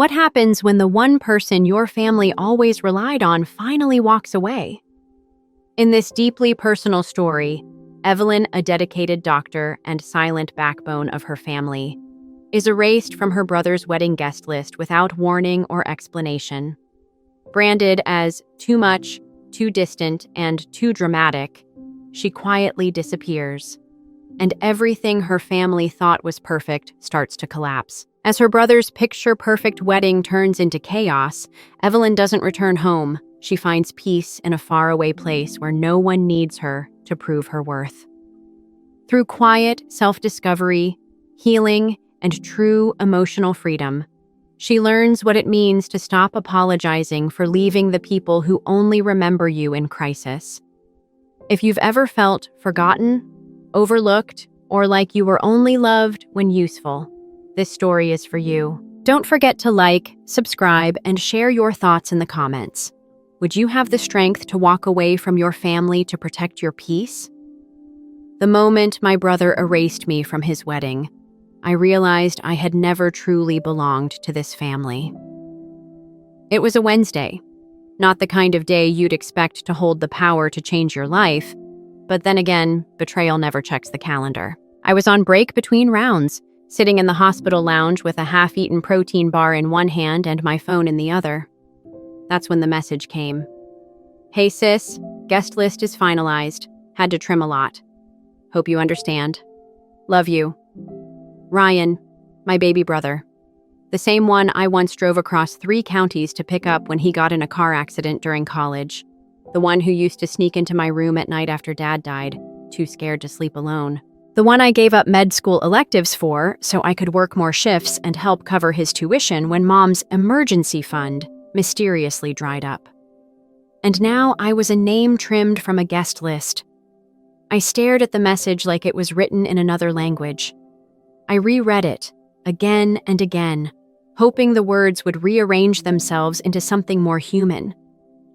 What happens when the one person your family always relied on finally walks away? In this deeply personal story, Evelyn, a dedicated doctor and silent backbone of her family, is erased from her brother's wedding guest list without warning or explanation. Branded as too much, too distant, and too dramatic, she quietly disappears, and everything her family thought was perfect starts to collapse. As her brother's picture-perfect wedding turns into chaos, Evelyn doesn't return home. She finds peace in a faraway place where no one needs her to prove her worth. Through quiet self-discovery, healing, and true emotional freedom, she learns what it means to stop apologizing for leaving the people who only remember you in crisis. If you've ever felt forgotten, overlooked, or like you were only loved when useful, this story is for you. Don't forget to like, subscribe, and share your thoughts in the comments. Would you have the strength to walk away from your family to protect your peace? The moment my brother erased me from his wedding, I realized I had never truly belonged to this family. It was a Wednesday, not the kind of day you'd expect to hold the power to change your life, but then again, betrayal never checks the calendar. I was on break between rounds, sitting in the hospital lounge with a half-eaten protein bar in one hand and my phone in the other. That's when the message came. Hey sis, guest list is finalized. Had to trim a lot. Hope you understand. Love you. Ryan, my baby brother. The same one I once drove across 3 counties to pick up when he got in a car accident during college. The one who used to sneak into my room at night after Dad died, too scared to sleep alone. The one I gave up med school electives for so I could work more shifts and help cover his tuition when Mom's emergency fund mysteriously dried up. And now I was a name trimmed from a guest list. I stared at the message like it was written in another language. I reread it, again and again, hoping the words would rearrange themselves into something more human.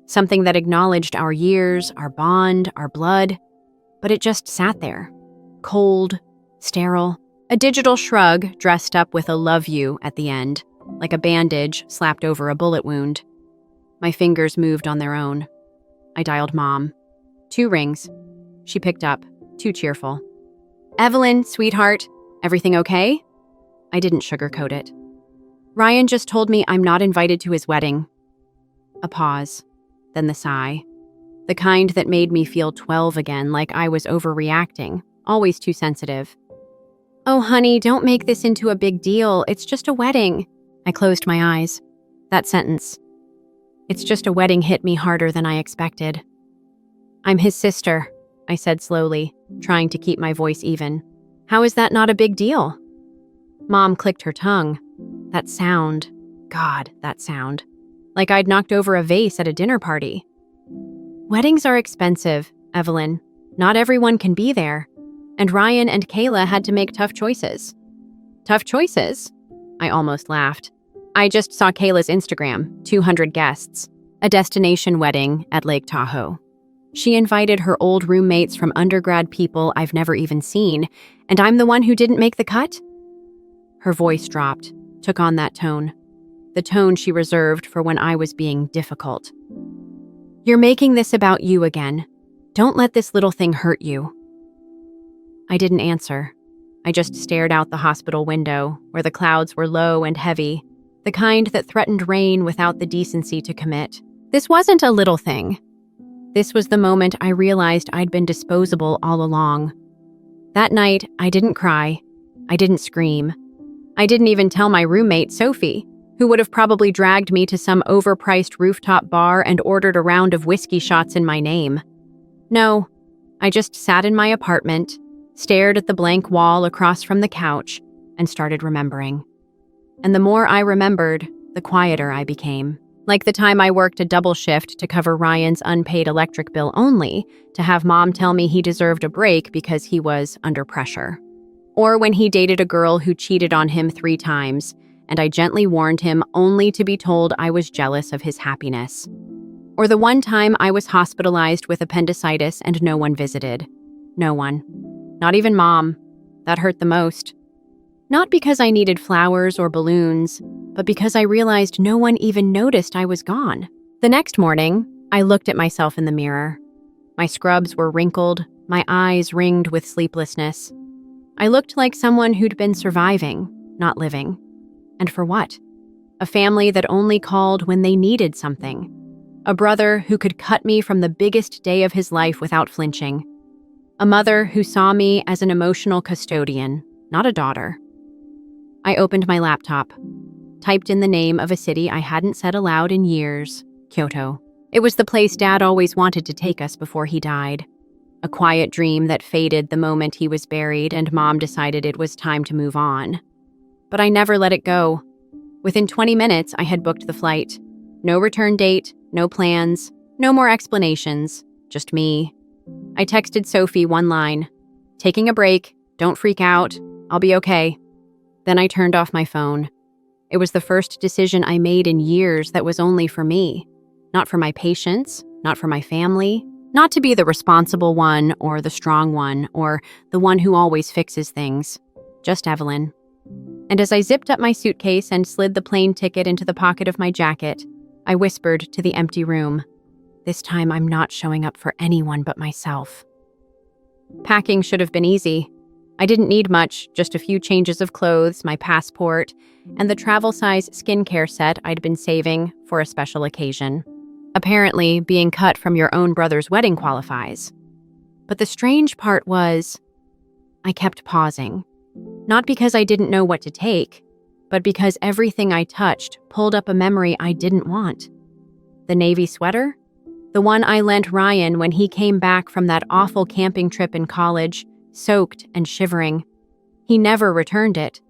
Something that acknowledged our years, our bond, our blood. But it just sat there. Cold, sterile, a digital shrug dressed up with a love you at the end, like a bandage slapped over a bullet wound. My fingers moved on their own. I dialed Mom. 2 rings. She picked up, too cheerful. Evelyn, sweetheart, everything okay? I didn't sugarcoat it. Ryan just told me I'm not invited to his wedding. A pause, then the sigh. The kind that made me feel 12 again, like I was overreacting. Always too sensitive. Oh, honey, don't make this into a big deal. It's just a wedding. I closed my eyes. That sentence. It's just a wedding hit me harder than I expected. I'm his sister, I said slowly, trying to keep my voice even. How is that not a big deal? Mom clicked her tongue. That sound. God, that sound. Like I'd knocked over a vase at a dinner party. Weddings are expensive, Evelyn. Not everyone can be there. And Ryan and Kayla had to make tough choices. Tough choices? I almost laughed. I just saw Kayla's Instagram, 200 guests, a destination wedding at Lake Tahoe. She invited her old roommates from undergrad people I've never even seen, and I'm the one who didn't make the cut? Her voice dropped, took on that tone. The tone she reserved for when I was being difficult. You're making this about you again. Don't let this little thing hurt you. I didn't answer. I just stared out the hospital window, where the clouds were low and heavy, the kind that threatened rain without the decency to commit. This wasn't a little thing. This was the moment I realized I'd been disposable all along. That night, I didn't cry. I didn't scream. I didn't even tell my roommate, Sophie, who would have probably dragged me to some overpriced rooftop bar and ordered a round of whiskey shots in my name. No, I just sat in my apartment, stared at the blank wall across from the couch, and started remembering. And the more I remembered, the quieter I became. Like the time I worked a double shift to cover Ryan's unpaid electric bill only to have Mom tell me he deserved a break because he was under pressure. Or when he dated a girl who cheated on him 3 times, and I gently warned him only to be told I was jealous of his happiness. Or the one time I was hospitalized with appendicitis and no one visited. No one. Not even Mom. That hurt the most. Not because I needed flowers or balloons, but because I realized no one even noticed I was gone. The next morning, I looked at myself in the mirror. My scrubs were wrinkled, my eyes ringed with sleeplessness. I looked like someone who'd been surviving, not living. And for what? A family that only called when they needed something. A brother who could cut me from the biggest day of his life without flinching. A mother who saw me as an emotional custodian, not a daughter. I opened my laptop, typed in the name of a city I hadn't said aloud in years, Kyoto. It was the place Dad always wanted to take us before he died. A quiet dream that faded the moment he was buried and Mom decided it was time to move on. But I never let it go. Within 20 minutes, I had booked the flight. No return date, no plans, no more explanations, just me. I texted Sophie one line, "Taking a break, don't freak out, I'll be okay." Then I turned off my phone. It was the first decision I made in years that was only for me. Not for my patients, not for my family, not to be the responsible one or the strong one or the one who always fixes things. Just Evelyn. And as I zipped up my suitcase and slid the plane ticket into the pocket of my jacket, I whispered to the empty room, "This time I'm not showing up for anyone but myself." Packing should have been easy. I didn't need much, just a few changes of clothes, my passport, and the travel-size skincare set I'd been saving for a special occasion. Apparently, being cut from your own brother's wedding qualifies. But the strange part was, I kept pausing. Not because I didn't know what to take, but because everything I touched pulled up a memory I didn't want. The navy sweater? The one I lent Ryan when he came back from that awful camping trip in college, soaked and shivering. He never returned it.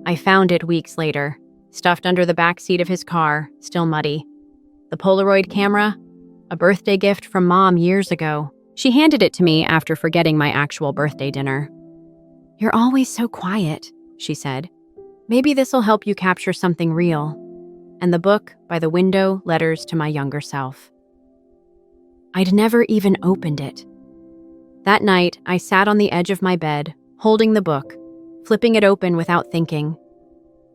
I found it weeks later, stuffed under the back seat of his car, still muddy. The Polaroid camera? A birthday gift from Mom years ago. She handed it to me after forgetting my actual birthday dinner. "You're always so quiet," she said. "Maybe this'll help you capture something real." And the book by the window, letters to my younger self. I'd never even opened it. That night, I sat on the edge of my bed, holding the book, flipping it open without thinking.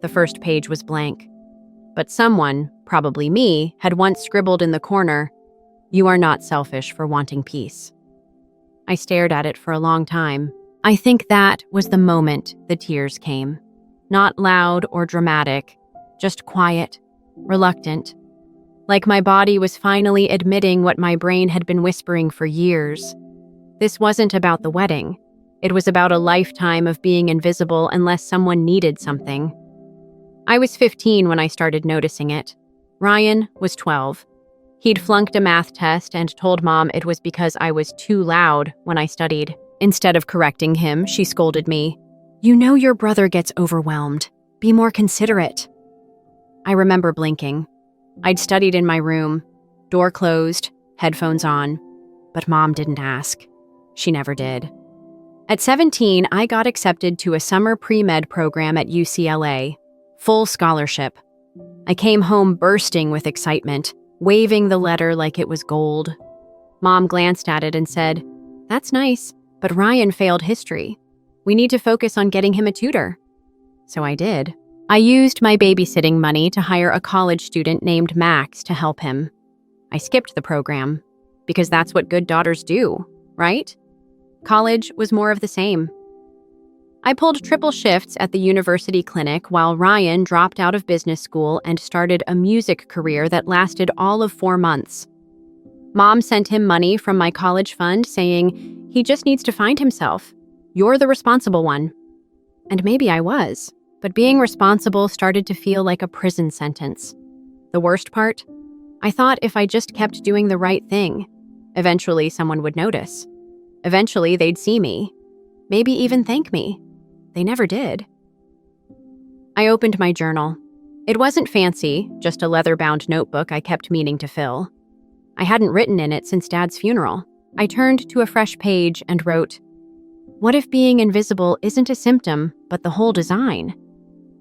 The first page was blank. But someone, probably me, had once scribbled in the corner, "You are not selfish for wanting peace." I stared at it for a long time. I think that was the moment the tears came. Not loud or dramatic, just quiet, reluctant. Like my body was finally admitting what my brain had been whispering for years. This wasn't about the wedding. It was about a lifetime of being invisible unless someone needed something. I was 15 when I started noticing it. Ryan was 12. He'd flunked a math test and told Mom it was because I was too loud when I studied. Instead of correcting him, she scolded me. "You know your brother gets overwhelmed. Be more considerate." I remember blinking. I'd studied in my room, door closed, headphones on, but Mom didn't ask. She never did. At 17, I got accepted to a summer pre-med program at UCLA. Full scholarship. I came home bursting with excitement, waving the letter like it was gold. Mom glanced at it and said, "That's nice, but Ryan failed history. We need to focus on getting him a tutor." So I did. I used my babysitting money to hire a college student named Max to help him. I skipped the program, because that's what good daughters do, right? College was more of the same. I pulled triple shifts at the university clinic while Ryan dropped out of business school and started a music career that lasted all of 4 months. Mom sent him money from my college fund saying, "He just needs to find himself. You're the responsible one." And maybe I was, but being responsible started to feel like a prison sentence. The worst part? I thought if I just kept doing the right thing, eventually someone would notice. Eventually they'd see me. Maybe even thank me. They never did. I opened my journal. It wasn't fancy, just a leather-bound notebook I kept meaning to fill. I hadn't written in it since Dad's funeral. I turned to a fresh page and wrote, "What if being invisible isn't a symptom, but the whole design?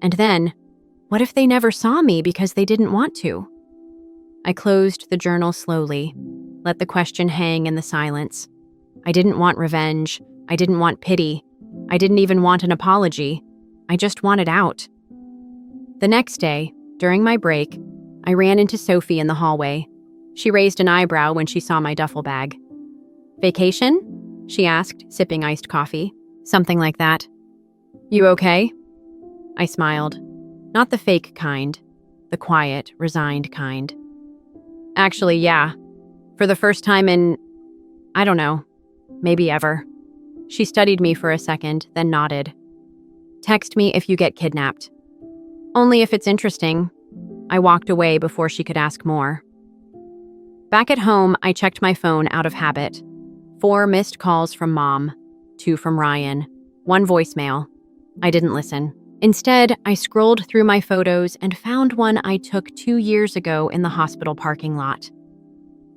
And then, what if they never saw me because they didn't want to?" I closed the journal slowly, let the question hang in the silence. I didn't want revenge. I didn't want pity. I didn't even want an apology. I just wanted out. The next day, During my break, I ran into Sophie in the hallway. She raised an eyebrow when she saw my duffel bag. "Vacation?" she asked, sipping iced coffee. "Something like that." "You okay?" I smiled. Not the fake kind, the quiet, resigned kind. "Actually, yeah. For the first time in, I don't know, maybe ever." She studied me for a second, then nodded. "Text me if you get kidnapped." "Only if it's interesting." I walked away before she could ask more. Back at home, I checked my phone out of habit. 4 missed calls from Mom, 2 from Ryan, 1 voicemail. I didn't listen. Instead, I scrolled through my photos and found one I took 2 years ago in the hospital parking lot.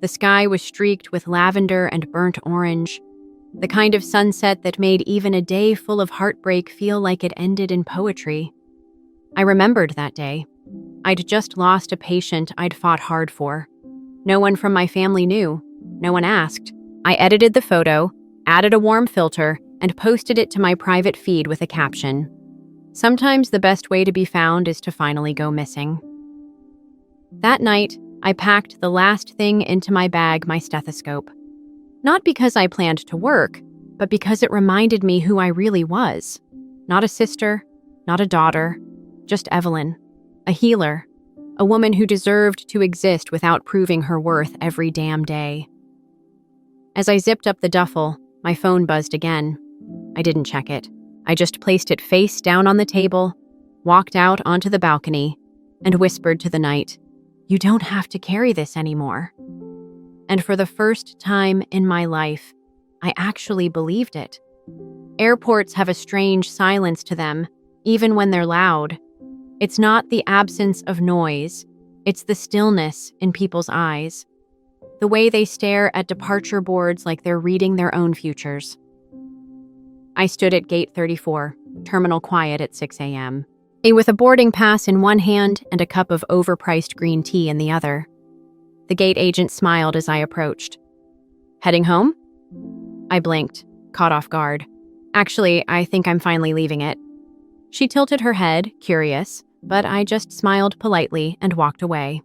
The sky was streaked with lavender and burnt orange, the kind of sunset that made even a day full of heartbreak feel like it ended in poetry. I remembered that day. I'd just lost a patient I'd fought hard for. No one from my family knew. No one asked. I edited the photo, added a warm filter, and posted it to my private feed with a caption. Sometimes the best way to be found is to finally go missing. That night, I packed the last thing into my bag, my stethoscope. Not because I planned to work, but because it reminded me who I really was. Not a sister, not a daughter, just Evelyn. A healer, a woman who deserved to exist without proving her worth every damn day. As I zipped up the duffel, my phone buzzed again. I didn't check it. I just placed it face down on the table, walked out onto the balcony, and whispered to the night, "You don't have to carry this anymore." And for the first time in my life, I actually believed it. Airports have a strange silence to them, even when they're loud. It's not the absence of noise, it's the stillness in people's eyes. The way they stare at departure boards like they're reading their own futures. I stood at gate 34, terminal quiet at 6 a.m., with a boarding pass in one hand and a cup of overpriced green tea in the other. The gate agent smiled as I approached. "Heading home?" I blinked, caught off guard. "Actually, I think I'm finally leaving it." She tilted her head, curious, but I just smiled politely and walked away.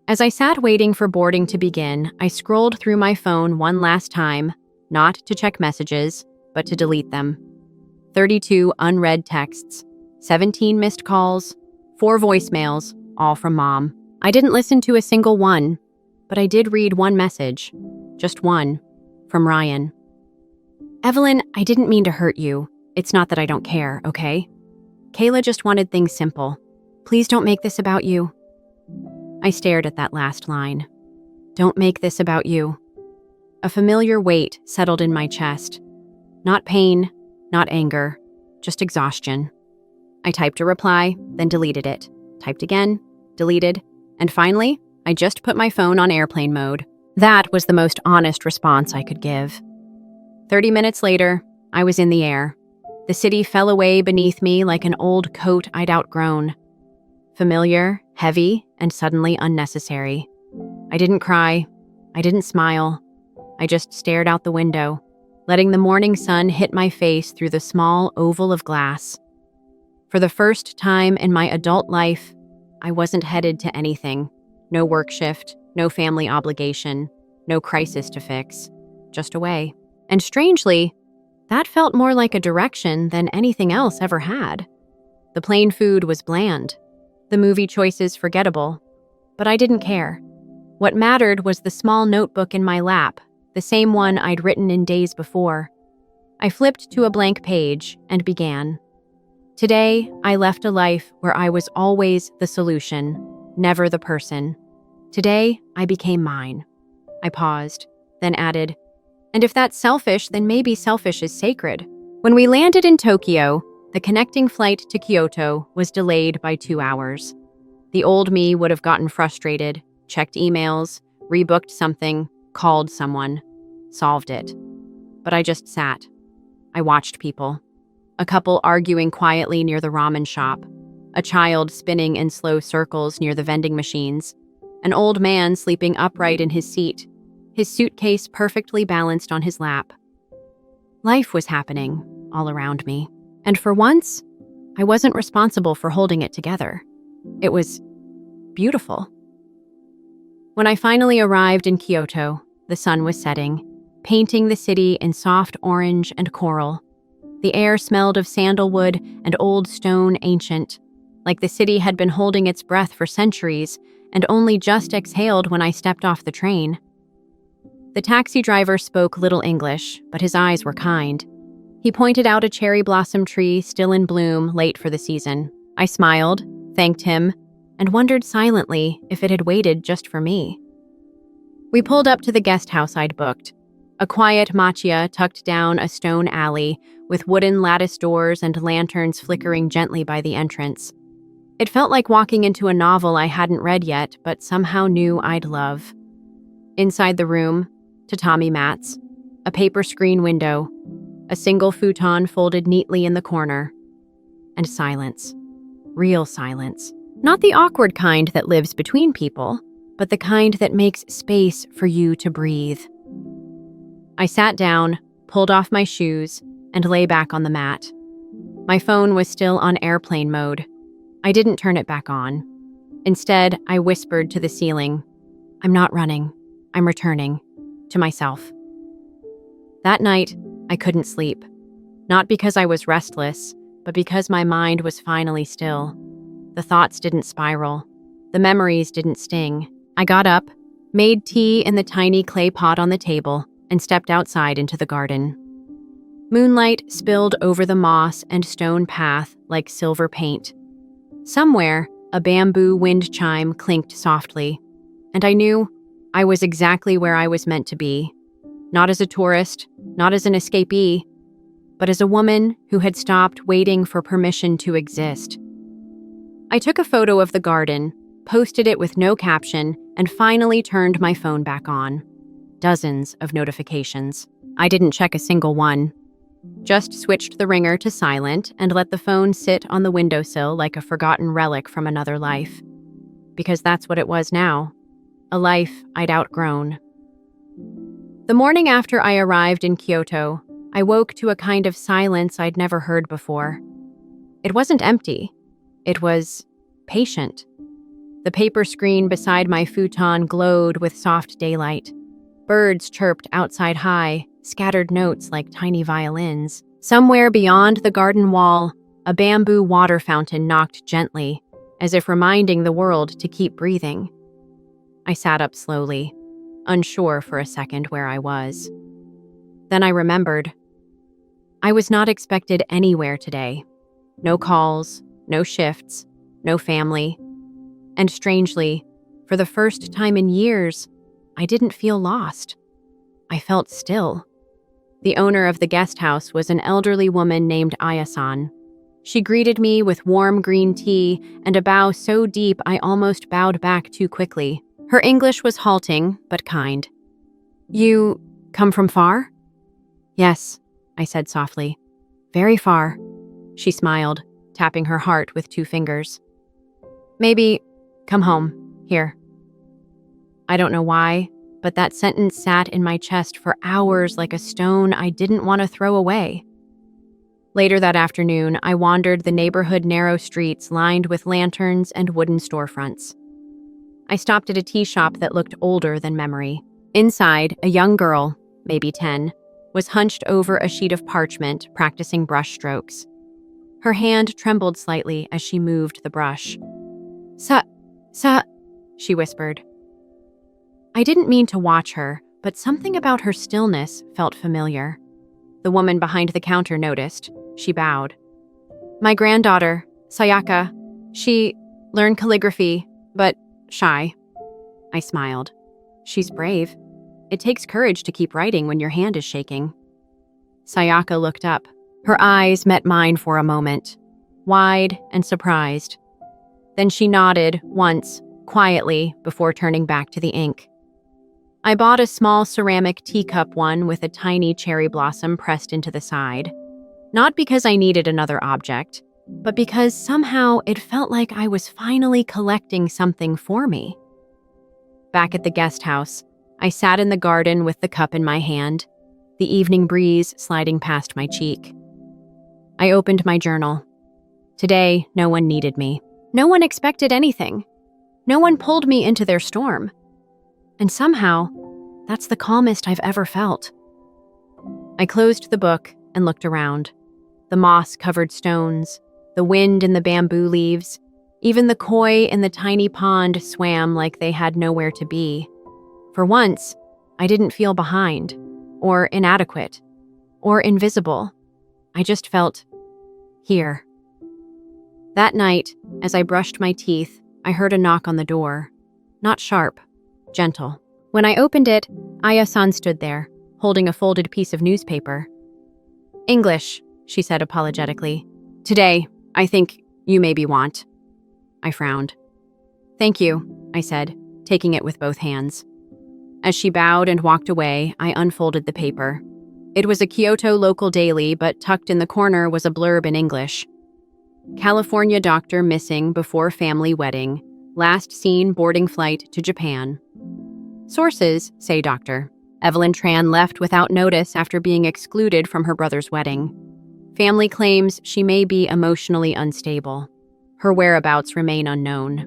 As I sat waiting for boarding to begin, I scrolled through my phone one last time, not to check messages, but to delete them. 32 unread texts, 17 missed calls, 4 voicemails, all from Mom. I didn't listen to a single one, but I did read one message, just one, from Ryan. "Evelyn, I didn't mean to hurt you. It's not that I don't care, okay? Kayla just wanted things simple. Please don't make this about you." I stared at that last line. Don't make this about you. A familiar weight settled in my chest. Not pain, not anger, just exhaustion. I typed a reply, then deleted it. Typed again, deleted, and finally, I just put my phone on airplane mode. That was the most honest response I could give. 30 minutes later, I was in the air. The city fell away beneath me like an old coat I'd outgrown. Familiar, heavy, and suddenly unnecessary. I didn't cry. I didn't smile. I just stared out the window, letting the morning sun hit my face through the small oval of glass. For the first time in my adult life, I wasn't headed to anything. No work shift, no family obligation, no crisis to fix. Just away. And strangely, that felt more like a direction than anything else ever had. The plain food was bland. The movie choices forgettable. But I didn't care. What mattered was the small notebook in my lap, the same one I'd written in days before. I flipped to a blank page and began. Today, I left a life where I was always the solution, never the person. Today, I became mine. I paused, then added, and if that's selfish, then maybe selfish is sacred. When we landed in Tokyo, the connecting flight to Kyoto was delayed by 2 hours. The old me would have gotten frustrated, checked emails, rebooked something, called someone, solved it. But I just sat. I watched people. A couple arguing quietly near the ramen shop, a child spinning in slow circles near the vending machines, an old man sleeping upright in his seat, his suitcase perfectly balanced on his lap. Life was happening all around me, and for once, I wasn't responsible for holding it together. It was beautiful. When I finally arrived in Kyoto, the sun was setting, painting the city in soft orange and coral. The air smelled of sandalwood and old stone ancient, like the city had been holding its breath for centuries and only just exhaled when I stepped off the train. The taxi driver spoke little English, but his eyes were kind. He pointed out a cherry blossom tree still in bloom, late for the season. I smiled, thanked him, and wondered silently if it had waited just for me. We pulled up to the guest house I'd booked, a quiet machiya tucked down a stone alley with wooden lattice doors and lanterns flickering gently by the entrance. It felt like walking into a novel I hadn't read yet, but somehow knew I'd love. Inside the room, tatami mats, a paper screen window, a single futon folded neatly in the corner, and silence. Real silence. Not the awkward kind that lives between people, but the kind that makes space for you to breathe. I sat down, pulled off my shoes, and lay back on the mat. My phone was still on airplane mode. I didn't turn it back on. Instead, I whispered to the ceiling, "I'm not running. I'm returning. To myself." That night, I couldn't sleep. Not because I was restless, but because my mind was finally still. The thoughts didn't spiral. The memories didn't sting. I got up, made tea in the tiny clay pot on the table, and stepped outside into the garden. Moonlight spilled over the moss and stone path like silver paint. Somewhere, a bamboo wind chime clinked softly, and I knew I was exactly where I was meant to be. Not as a tourist, not as an escapee, but as a woman who had stopped waiting for permission to exist. I took a photo of the garden, posted it with no caption, and finally turned my phone back on. Dozens of notifications. I didn't check a single one. Just switched the ringer to silent and let the phone sit on the windowsill like a forgotten relic from another life. Because that's what it was now. A life I'd outgrown. The morning after I arrived in Kyoto, I woke to a kind of silence I'd never heard before. It wasn't empty. It was patient. The paper screen beside my futon glowed with soft daylight. Birds chirped outside high, scattered notes like tiny violins. Somewhere beyond the garden wall, a bamboo water fountain knocked gently, as if reminding the world to keep breathing. I sat up slowly, unsure for a second where I was. Then I remembered. I was not expected anywhere today. No calls, no shifts, no family. And strangely, for the first time in years, I didn't feel lost. I felt still. The owner of the guest house was an elderly woman named Aya-san. She greeted me with warm green tea and a bow so deep I almost bowed back too quickly. Her English was halting, but kind. "You come from far?" "Yes," I said softly. "Very far." She smiled, tapping her heart with 2 fingers. "Maybe come home, here." I don't know why, but that sentence sat in my chest for hours like a stone I didn't want to throw away. Later that afternoon, I wandered the neighborhood narrow streets lined with lanterns and wooden storefronts. I stopped at a tea shop that looked older than memory. Inside, a young girl, maybe 10, was hunched over a sheet of parchment, practicing brush strokes. Her hand trembled slightly as she moved the brush. Sa, she whispered. I didn't mean to watch her, but something about her stillness felt familiar. The woman behind the counter noticed. She bowed. "My granddaughter, Sayaka, she learned calligraphy, but shy." I smiled. "She's brave. It takes courage to keep writing when your hand is shaking." Sayaka looked up. Her eyes met mine for a moment, wide and surprised. Then she nodded once, quietly, before turning back to the ink. I bought a small ceramic teacup one with a tiny cherry blossom pressed into the side. Not because I needed another object, but because somehow it felt like I was finally collecting something for me. Back at the guest house, I sat in the garden with the cup in my hand, the evening breeze sliding past my cheek. I opened my journal. Today, no one needed me. No one expected anything. No one pulled me into their storm. And somehow, that's the calmest I've ever felt. I closed the book and looked around. The moss-covered stones, the wind in the bamboo leaves, even the koi in the tiny pond swam like they had nowhere to be. For once, I didn't feel behind, or inadequate, or invisible. I just felt here. That night, as I brushed my teeth, I heard a knock on the door. Not sharp, gentle. When I opened it, Aya-san stood there, holding a folded piece of newspaper. "English," she said apologetically. "Today, I think you maybe want." I frowned. "Thank you," I said, taking it with both hands. As she bowed and walked away, I unfolded the paper. It was a Kyoto local daily, but tucked in the corner was a blurb in English. "California doctor missing before family wedding. Last seen boarding flight to Japan." Sources say Dr. Evelyn Tran left without notice after being excluded from her brother's wedding. Family claims she may be emotionally unstable. Her whereabouts remain unknown.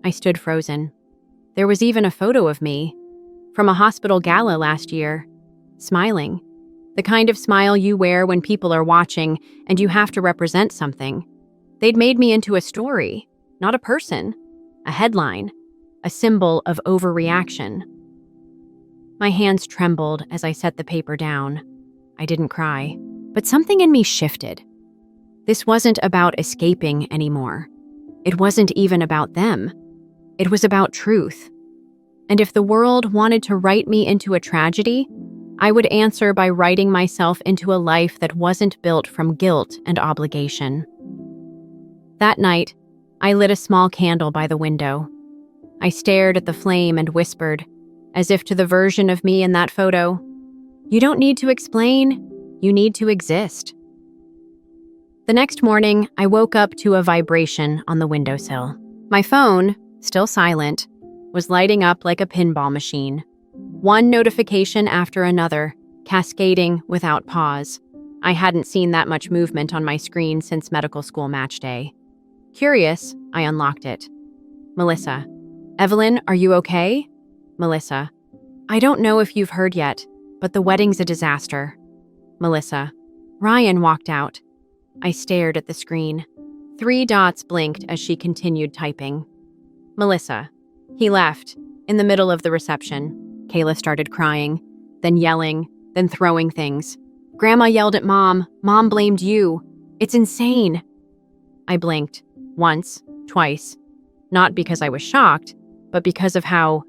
I stood frozen. There was even a photo of me, from a hospital gala last year, smiling. The kind of smile you wear when people are watching and you have to represent something. They'd made me into a story, not a person, a headline, a symbol of overreaction. My hands trembled as I set the paper down. I didn't cry, but something in me shifted. This wasn't about escaping anymore. It wasn't even about them. It was about truth. And if the world wanted to write me into a tragedy, I would answer by writing myself into a life that wasn't built from guilt and obligation. That night, I lit a small candle by the window. I stared at the flame and whispered, as if to the version of me in that photo, "You don't need to explain, you need to exist." The next morning, I woke up to a vibration on the windowsill. My phone, still silent, was lighting up like a pinball machine. One notification after another, cascading without pause. I hadn't seen that much movement on my screen since medical school match day. Curious, I unlocked it. Melissa. "Evelyn, are you okay?" Melissa. "I don't know if you've heard yet, but the wedding's a disaster." Melissa. "Ryan walked out." I stared at the screen. 3 dots blinked as she continued typing. Melissa. "He left, in the middle of the reception." Kayla started crying, then yelling, then throwing things. "Grandma yelled at Mom. Mom blamed you. It's insane." I blinked. Once, twice. Not because I was shocked, but because of how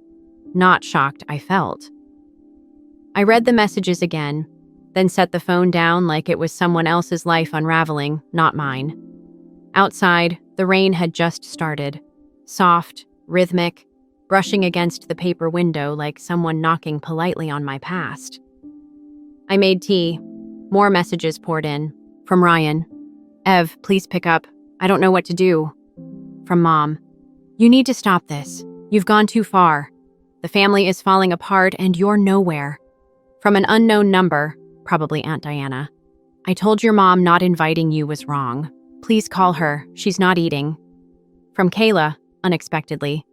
not shocked I felt. I read the messages again, then set the phone down like it was someone else's life unraveling, not mine. Outside, the rain had just started. Soft, rhythmic, brushing against the paper window like someone knocking politely on my past. I made tea. More messages poured in. From Ryan. "Ev, please pick up. I don't know what to do." From Mom. "You need to stop this. You've gone too far. The family is falling apart and you're nowhere." From an unknown number, probably Aunt Diana. "I told your mom not inviting you was wrong. Please call her. She's not eating." From Kayla, unexpectedly.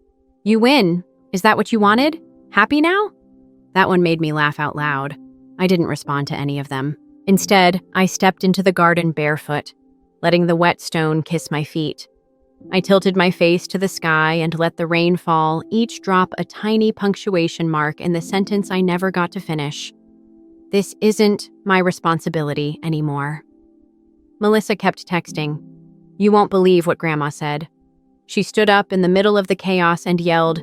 "You win. Is that what you wanted? Happy now?" That one made me laugh out loud. I didn't respond to any of them. Instead, I stepped into the garden barefoot, letting the wet stone kiss my feet. I tilted my face to the sky and let the rain fall, each drop a tiny punctuation mark in the sentence I never got to finish. This isn't my responsibility anymore. Melissa kept texting. "You won't believe what Grandma said." She stood up in the middle of the chaos and yelled,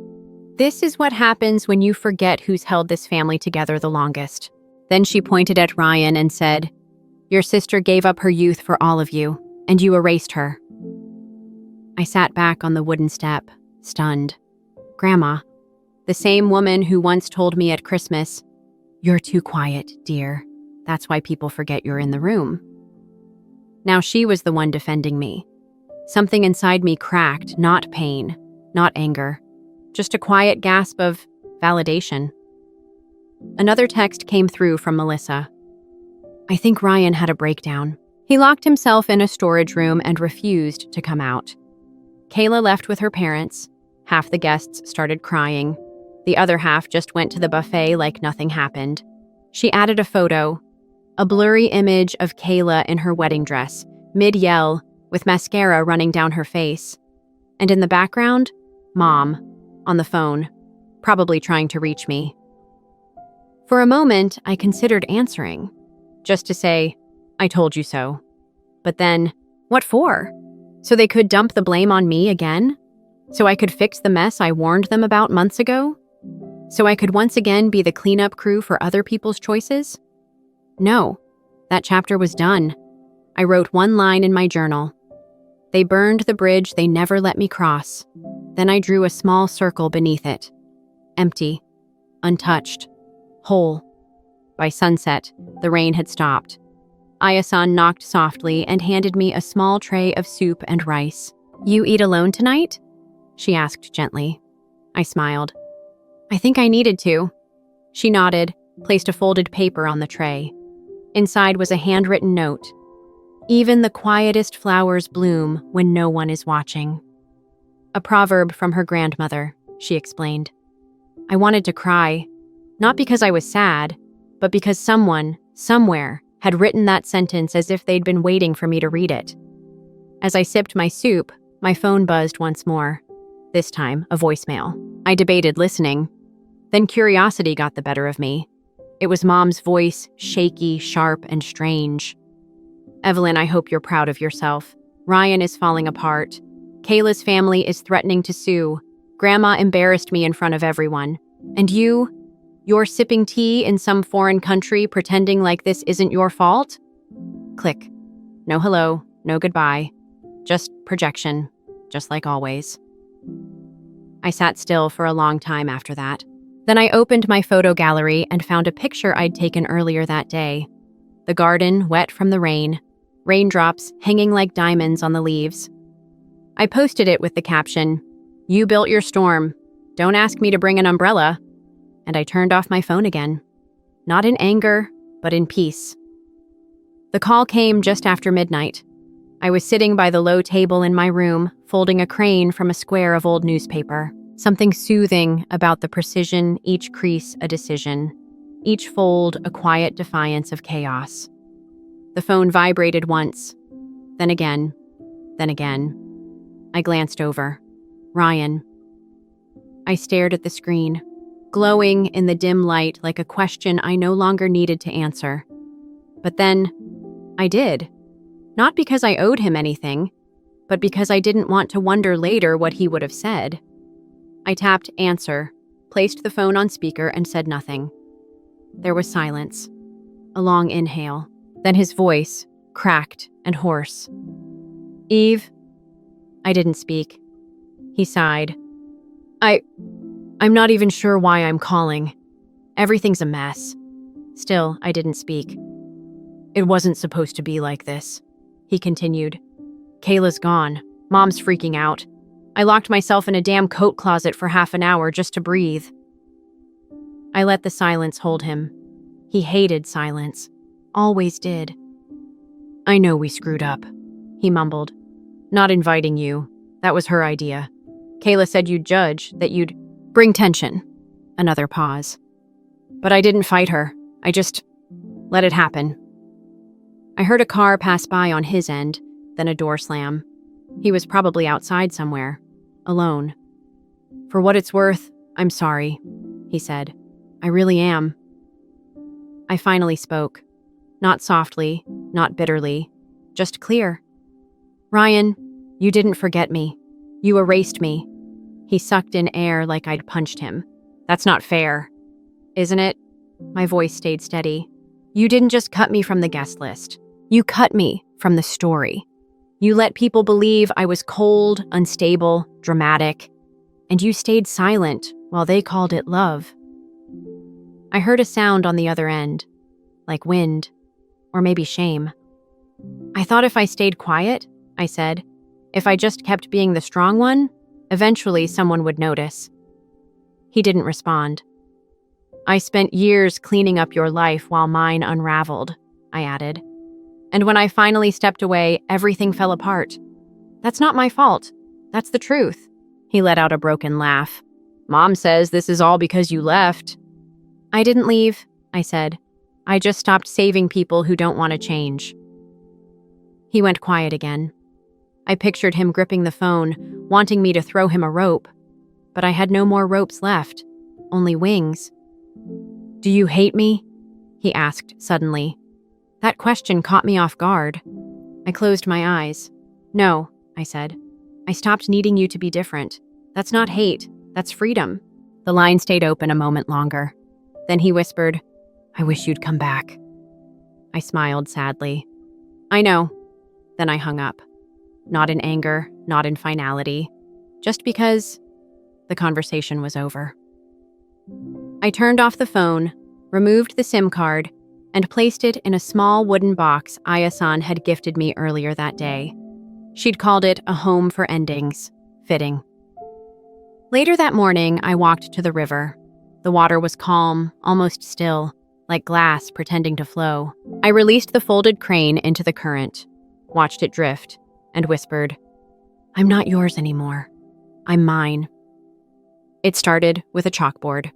"This is what happens when you forget who's held this family together the longest." Then she pointed at Ryan and said, "Your sister gave up her youth for all of you, and you erased her." I sat back on the wooden step, stunned. Grandma, the same woman who once told me at Christmas, "You're too quiet, dear. That's why people forget you're in the room." Now she was the one defending me. Something inside me cracked, not pain, not anger, just a quiet gasp of validation. Another text came through from Melissa. "I think Ryan had a breakdown. He locked himself in a storage room and refused to come out. Kayla left with her parents. Half the guests started crying. The other half just went to the buffet like nothing happened. She added a photo, a blurry image of Kayla in her wedding dress, mid-yell, with mascara running down her face. And in the background, Mom, on the phone, probably trying to reach me. For a moment, I considered answering, just to say, I told you so. But then, what for? So they could dump the blame on me again? So I could fix the mess I warned them about months ago? So I could once again be the cleanup crew for other people's choices? No, that chapter was done. I wrote one line in my journal. They burned the bridge they never let me cross. Then I drew a small circle beneath it. Empty, untouched, whole. By sunset, the rain had stopped. Ayasan knocked softly and handed me a small tray of soup and rice. You eat alone tonight? She asked gently. I smiled. I think I needed to. She nodded, placed a folded paper on the tray. Inside was a handwritten note. Even the quietest flowers bloom when no one is watching. A proverb from her grandmother, she explained. I wanted to cry, not because I was sad, but because someone, somewhere, had written that sentence as if they'd been waiting for me to read it. As I sipped my soup, my phone buzzed once more. This time, a voicemail. I debated listening. Then curiosity got the better of me. It was Mom's voice, shaky, sharp, and strange. Evelyn, I hope you're proud of yourself. Ryan is falling apart. Kayla's family is threatening to sue. Grandma embarrassed me in front of everyone. And you're sipping tea in some foreign country pretending like this isn't your fault? Click. No hello, no goodbye. Just projection, just like always. I sat still for a long time after that. Then I opened my photo gallery and found a picture I'd taken earlier that day. The garden, wet from the rain, raindrops hanging like diamonds on the leaves. I posted it with the caption, "You built your storm. Don't ask me to bring an umbrella." And I turned off my phone again. Not in anger, but in peace. The call came just after midnight. I was sitting by the low table in my room, folding a crane from a square of old newspaper. Something soothing about the precision, each crease a decision, each fold a quiet defiance of chaos. The phone vibrated once, then again, then again. I glanced over. Ryan. I stared at the screen, glowing in the dim light like a question I no longer needed to answer. But then, I did. Not because I owed him anything, but because I didn't want to wonder later what he would have said. I tapped answer, placed the phone on speaker, and said nothing. There was silence. A long inhale. Then his voice, cracked and hoarse. Eve? I didn't speak. He sighed. I'm not even sure why I'm calling. Everything's a mess. Still, I didn't speak. It wasn't supposed to be like this, he continued. Kayla's gone. Mom's freaking out. I locked myself in a damn coat closet for half an hour just to breathe. I let the silence hold him. He hated silence. Always did. I know we screwed up, he mumbled. Not inviting you. That was her idea. Kayla said you'd judge, that you'd bring tension. Another pause. But I didn't fight her. I just let it happen. I heard a car pass by on his end, then a door slam. He was probably outside somewhere, alone. For what it's worth, I'm sorry, he said. I really am. I finally spoke. Not softly, not bitterly, just clear. Ryan, you didn't forget me. You erased me. He sucked in air like I'd punched him. That's not fair. Isn't it? My voice stayed steady. You didn't just cut me from the guest list. You cut me from the story. You let people believe I was cold, unstable, dramatic, and you stayed silent while they called it love. I heard a sound on the other end, like wind, or maybe shame. I thought if I stayed quiet, I said, if I just kept being the strong one, eventually someone would notice. He didn't respond. I spent years cleaning up your life while mine unraveled, I added. And when I finally stepped away, everything fell apart. That's not my fault. That's the truth." He let out a broken laugh. "Mom says this is all because you left." "I didn't leave," I said. "I just stopped saving people who don't want to change." He went quiet again. I pictured him gripping the phone, wanting me to throw him a rope. But I had no more ropes left, only wings. "Do you hate me?" he asked suddenly. That question caught me off guard. I closed my eyes. "No," I said. "I stopped needing you to be different. That's not hate, that's freedom." The line stayed open a moment longer. Then he whispered, "I wish you'd come back." I smiled sadly. "I know." Then I hung up. Not in anger, not in finality, just because the conversation was over. I turned off the phone, removed the SIM card, and placed it in a small wooden box Aya-san had gifted me earlier that day. She'd called it a home for endings. Fitting. Later that morning, I walked to the river. The water was calm, almost still, like glass pretending to flow. I released the folded crane into the current, watched it drift, and whispered, "I'm not yours anymore. I'm mine." It started with a chalkboard.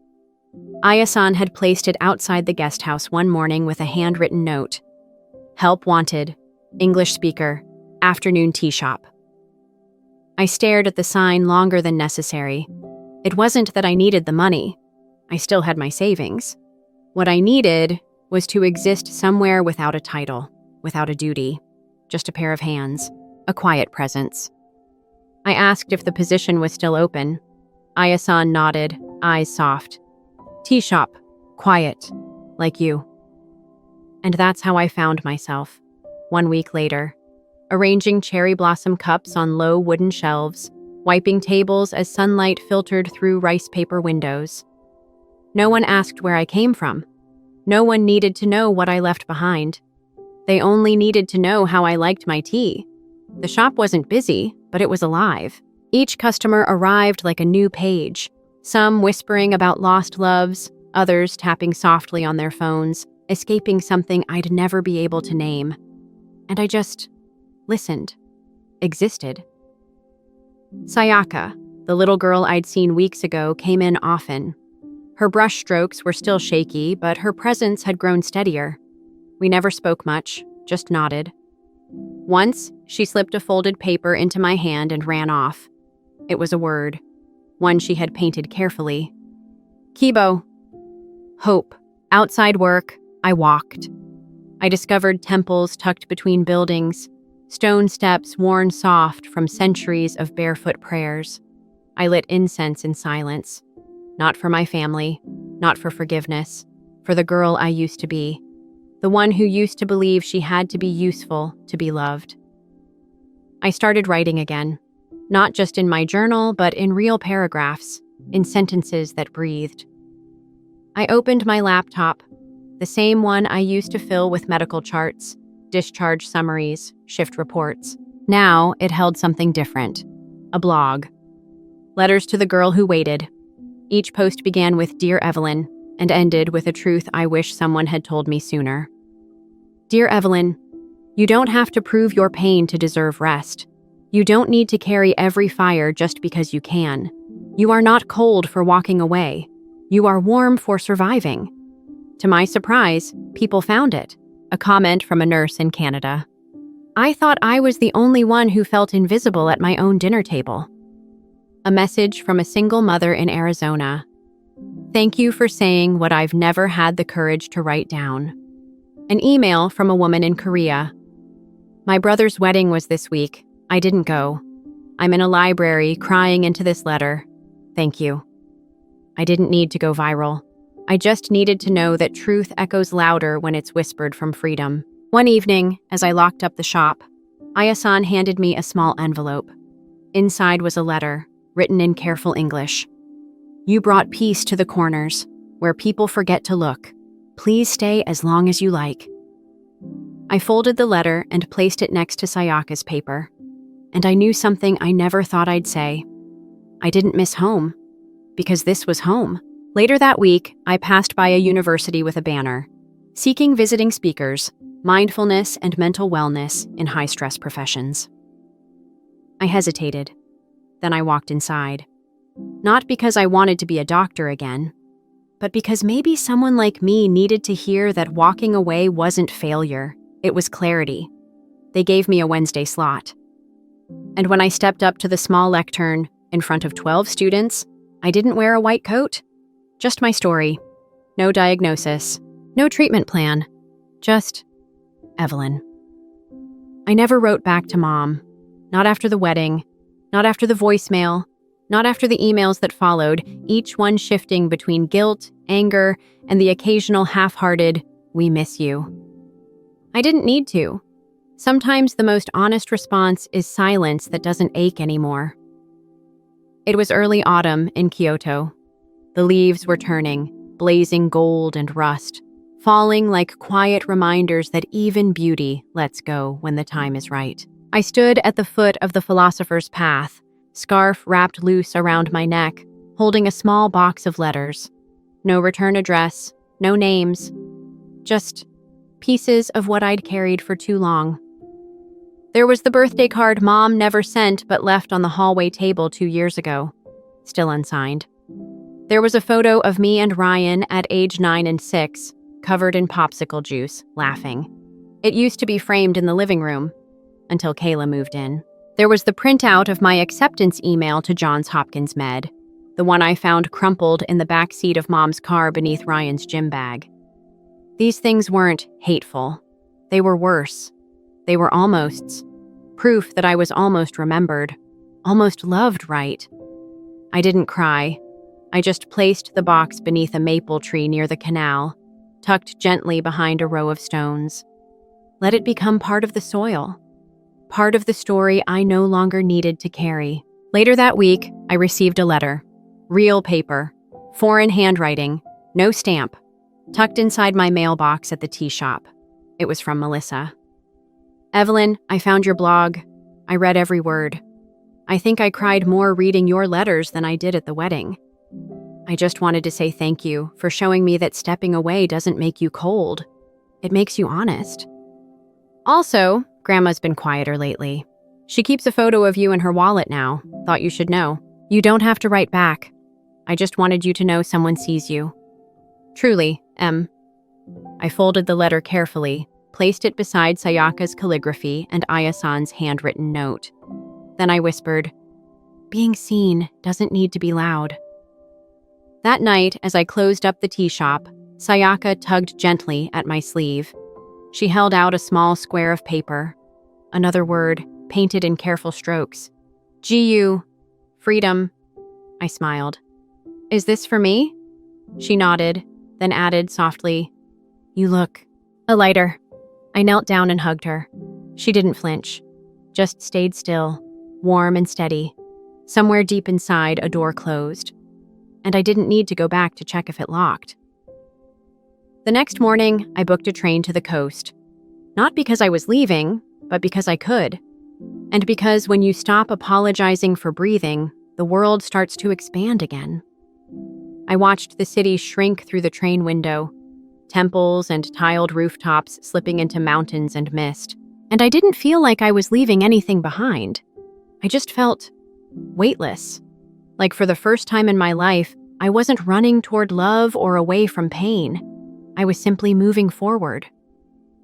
Aya-san had placed it outside the guest house one morning with a handwritten note. "Help wanted. English speaker. Afternoon tea shop." I stared at the sign longer than necessary. It wasn't that I needed the money. I still had my savings. What I needed was to exist somewhere without a title, without a duty, just a pair of hands, a quiet presence. I asked if the position was still open. Aya-san nodded, eyes soft. "Tea shop, quiet, like you." And that's how I found myself, 1 week later, arranging cherry blossom cups on low wooden shelves, wiping tables as sunlight filtered through rice paper windows. No one asked where I came from. No one needed to know what I left behind. They only needed to know how I liked my tea. The shop wasn't busy, but it was alive. Each customer arrived like a new page, some whispering about lost loves, others tapping softly on their phones, escaping something I'd never be able to name. And I just listened, existed. Sayaka, the little girl I'd seen weeks ago, came in often. Her brush strokes were still shaky, but her presence had grown steadier. We never spoke much, just nodded. Once, she slipped a folded paper into my hand and ran off. It was a word, one she had painted carefully. Kibo. Hope. Outside work, I walked. I discovered temples tucked between buildings, stone steps worn soft from centuries of barefoot prayers. I lit incense in silence. Not for my family, not for forgiveness, for the girl I used to be. The one who used to believe she had to be useful to be loved. I started writing again, not just in my journal, but in real paragraphs, in sentences that breathed. I opened my laptop, the same one I used to fill with medical charts, discharge summaries, shift reports. Now it held something different, a blog. Letters to the girl who waited. Each post began with "Dear Evelyn," and ended with a truth I wish someone had told me sooner. Dear Evelyn, you don't have to prove your pain to deserve rest. You don't need to carry every fire just because you can. You are not cold for walking away. You are warm for surviving. To my surprise, people found it, a comment from a nurse in Canada. I thought I was the only one who felt invisible at my own dinner table. A message from a single mother in Arizona. Thank you for saying what I've never had the courage to write down. An email from a woman in Korea. My brother's wedding was this week. I didn't go. I'm in a library crying into this letter. Thank you. I didn't need to go viral. I just needed to know that truth echoes louder when it's whispered from freedom. One evening, as I locked up the shop, Aya-san handed me a small envelope. Inside was a letter, written in careful English. You brought peace to the corners, where people forget to look. Please stay as long as you like. I folded the letter and placed it next to Sayaka's paper. And I knew something I never thought I'd say. I didn't miss home, because this was home. Later that week, I passed by a university with a banner, seeking visiting speakers, mindfulness and mental wellness in high-stress professions. I hesitated. Then I walked inside. Not because I wanted to be a doctor again, but because maybe someone like me needed to hear that walking away wasn't failure, it was clarity. They gave me a Wednesday slot. And when I stepped up to the small lectern in front of 12 students, I didn't wear a white coat. Just my story. No diagnosis. No treatment plan. Just Evelyn. I never wrote back to Mom. Not after the wedding. Not after the voicemail. Not after the emails that followed, each one shifting between guilt, anger, and the occasional half-hearted, "We miss you." I didn't need to. Sometimes the most honest response is silence that doesn't ache anymore. It was early autumn in Kyoto. The leaves were turning, blazing gold and rust, falling like quiet reminders that even beauty lets go when the time is right. I stood at the foot of the Philosopher's Path, scarf wrapped loose around my neck, holding a small box of letters. No return address, no names, just pieces of what I'd carried for too long. There was the birthday card Mom never sent but left on the hallway table 2 years ago, still unsigned. There was a photo of me and Ryan at age 9 and 6, covered in popsicle juice, laughing. It used to be framed in the living room, until Kayla moved in. There was the printout of my acceptance email to Johns Hopkins Med, the one I found crumpled in the back seat of Mom's car beneath Ryan's gym bag. These things weren't hateful. They were worse. They were almosts. Proof that I was almost remembered, almost loved right. I didn't cry. I just placed the box beneath a maple tree near the canal, tucked gently behind a row of stones. Let it become part of the soil. Part of the story I no longer needed to carry. Later that week, I received a letter. Real paper. Foreign handwriting. No stamp. Tucked inside my mailbox at the tea shop. It was from Melissa. "Evelyn, I found your blog. I read every word. I think I cried more reading your letters than I did at the wedding. I just wanted to say thank you for showing me that stepping away doesn't make you cold. It makes you honest. Also, Grandma's been quieter lately. She keeps a photo of you in her wallet now. Thought you should know. You don't have to write back. I just wanted you to know someone sees you. Truly, M." I folded the letter carefully, placed it beside Sayaka's calligraphy and Ayasan's handwritten note. Then I whispered, "Being seen doesn't need to be loud." That night, as I closed up the tea shop, Sayaka tugged gently at my sleeve. She held out a small square of paper. Another word, painted in careful strokes. "GU. Freedom." I smiled. "Is this for me?" She nodded, then added softly, "You look." A lighter. I knelt down and hugged her. She didn't flinch, just stayed still, warm and steady. Somewhere deep inside, a door closed, and I didn't need to go back to check if it locked. The next morning, I booked a train to the coast. Not because I was leaving, but because I could. And because when you stop apologizing for breathing, the world starts to expand again. I watched the city shrink through the train window, temples and tiled rooftops slipping into mountains and mist. And I didn't feel like I was leaving anything behind. I just felt weightless. Like for the first time in my life, I wasn't running toward love or away from pain. I was simply moving forward.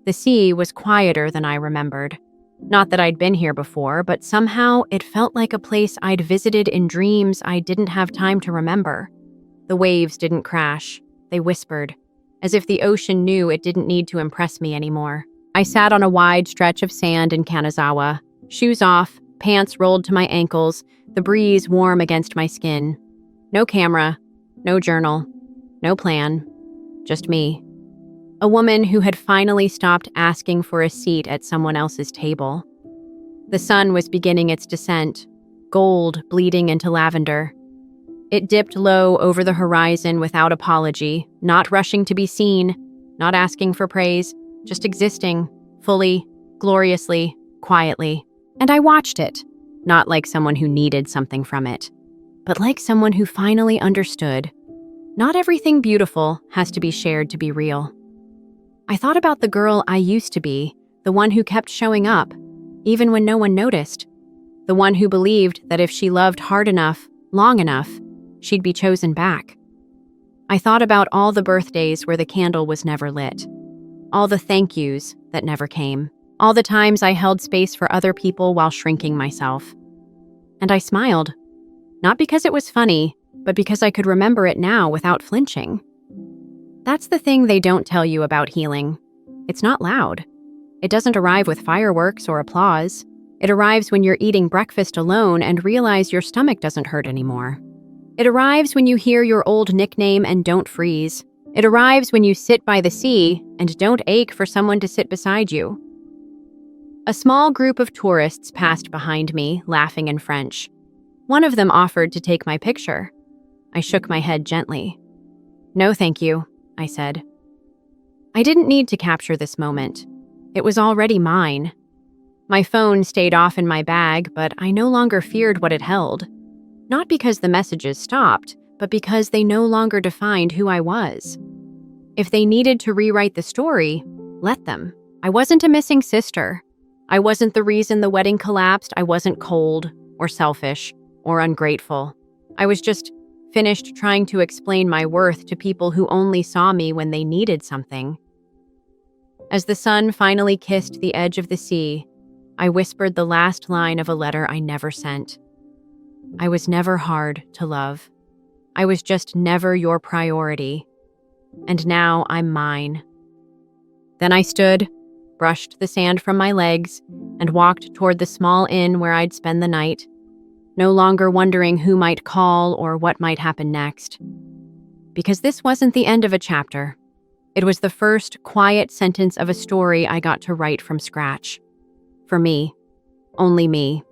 The sea was quieter than I remembered. Not that I'd been here before, but somehow it felt like a place I'd visited in dreams I didn't have time to remember. The waves didn't crash. They whispered, as if the ocean knew it didn't need to impress me anymore. I sat on a wide stretch of sand in Kanazawa, shoes off, pants rolled to my ankles, the breeze warm against my skin. No camera, no journal, no plan, just me. A woman who had finally stopped asking for a seat at someone else's table. The sun was beginning its descent, gold bleeding into lavender. It dipped low over the horizon without apology, not rushing to be seen, not asking for praise, just existing, fully, gloriously, quietly. And I watched it, not like someone who needed something from it, but like someone who finally understood. Not everything beautiful has to be shared to be real. I thought about the girl I used to be, the one who kept showing up, even when no one noticed. the one who believed that if she loved hard enough, long enough, she'd be chosen back. I thought about all the birthdays where the candle was never lit, all the thank yous that never came, all the times I held space for other people while shrinking myself. And I smiled, not because it was funny, but because I could remember it now without flinching. That's the thing they don't tell you about healing. It's not loud. It doesn't arrive with fireworks or applause. It arrives when you're eating breakfast alone and realize your stomach doesn't hurt anymore. It arrives when you hear your old nickname and don't freeze. It arrives when you sit by the sea and don't ache for someone to sit beside you. A small group of tourists passed behind me, laughing in French. One of them offered to take my picture. I shook my head gently. "No, thank you," I said. I didn't need to capture this moment. It was already mine. My phone stayed off in my bag, but I no longer feared what it held. Not because the messages stopped, but because they no longer defined who I was. If they needed to rewrite the story, let them. I wasn't a missing sister. I wasn't the reason the wedding collapsed. I wasn't cold or selfish or ungrateful. I was just finished trying to explain my worth to people who only saw me when they needed something. As the sun finally kissed the edge of the sea, I whispered the last line of a letter I never sent. I was never hard to love. I was just never your priority. And now I'm mine. Then I stood, brushed the sand from my legs, and walked toward the small inn where I'd spend the night, no longer wondering who might call or what might happen next. Because this wasn't the end of a chapter. It was the first quiet sentence of a story I got to write from scratch. For me, only me.